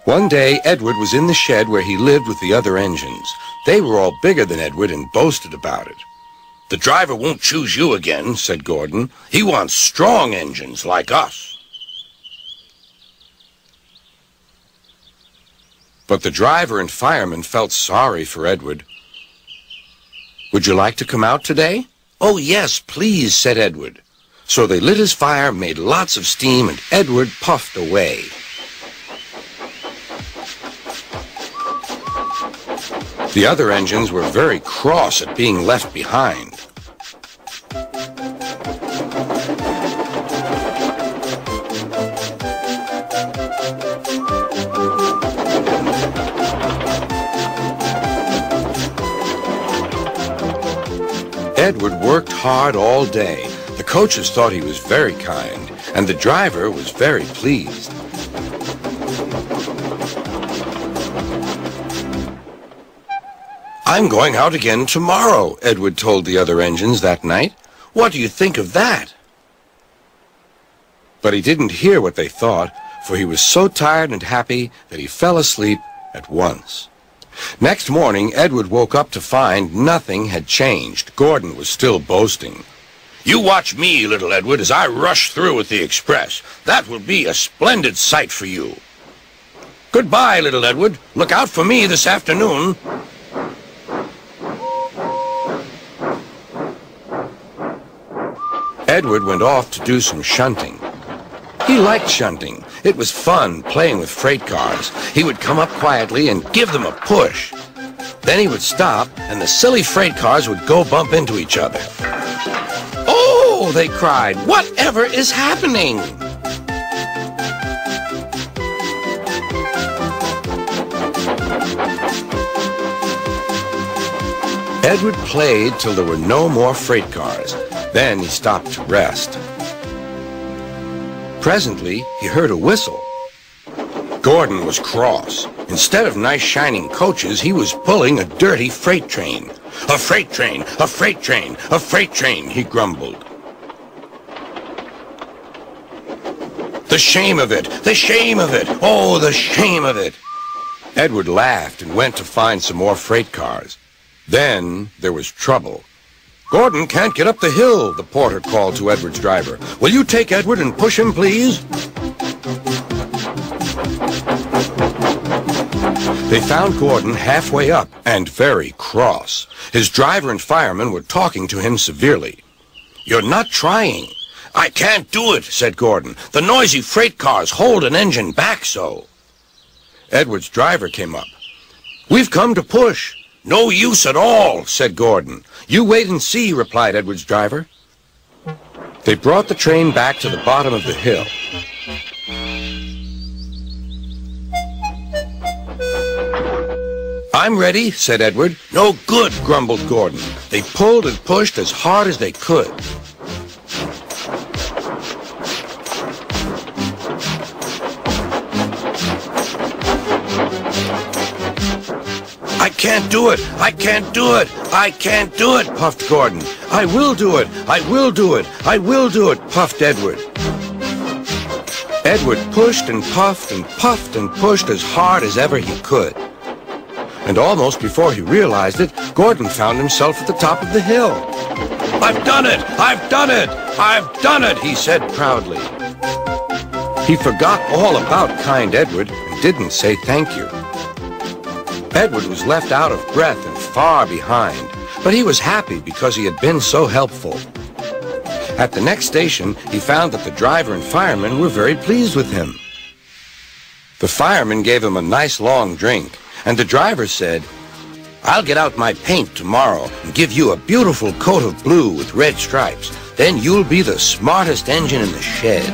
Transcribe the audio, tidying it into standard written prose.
One day, Edward was in the shed where he lived with the other engines. They were all bigger than Edward and boasted about it. "The driver won't choose you again," said Gordon. "He wants strong engines like us." But the driver and fireman felt sorry for Edward. "Would you like to come out today?" "Oh, yes, please," said Edward. So they lit his fire, made lots of steam, and Edward puffed away. The other engines were very cross at being left behind. Edward worked hard all day. The coaches thought he was very kind, and the driver was very pleased. "I'm going out again tomorrow," Edward told the other engines that night. "What do you think of that?" But he didn't hear what they thought, for he was so tired and happy that he fell asleep at once. Next morning, Edward woke up to find nothing had changed. Gordon was still boasting. "You watch me, little Edward, as I rush through with the express. That will be a splendid sight for you." "Goodbye, little Edward. Look out for me this afternoon." Edward went off to do some shunting. He liked shunting. It was fun playing with freight cars. He would come up quietly and give them a push. Then he would stop, and the silly freight cars would go bump into each other. "Oh!" they cried. "Whatever is happening?" Edward played till there were no more freight cars. Then he stopped to rest. Presently, he heard a whistle. Gordon was cross. Instead of nice shining coaches, he was pulling a dirty freight train. "A freight train! A freight train! A freight train!" he grumbled. "The shame of it! The shame of it! Oh, the shame of it!" Edward laughed and went to find some more freight cars. Then there was trouble. "Gordon can't get up the hill," the porter called to Edward's driver. "Will you take Edward and push him, please?" They found Gordon halfway up and very cross. His driver and fireman were talking to him severely. "You're not trying." "I can't do it," said Gordon. "The noisy freight cars hold an engine back so." Edward's driver came up. "We've come to push." "No use at all," said Gordon. "You wait and see," replied Edward's driver. They brought the train back to the bottom of the hill. "I'm ready," said Edward. "No good," grumbled Gordon. They pulled and pushed as hard as they could. "I can't do it! I can't do it! I can't do it!" puffed Gordon. "I will do it! I will do it! I will do it!" puffed Edward. Edward pushed and puffed and puffed and pushed as hard as ever he could. And almost before he realized it, Gordon found himself at the top of the hill. "I've done it! I've done it! I've done it!" he said proudly. He forgot all about kind Edward and didn't say thank you. Edward was left out of breath and far behind, but he was happy because he had been so helpful. At the next station, he found that the driver and fireman were very pleased with him. The fireman gave him a nice long drink, and the driver said, "I'll get out my paint tomorrow and give you a beautiful coat of blue with red stripes. Then you'll be the smartest engine in the shed."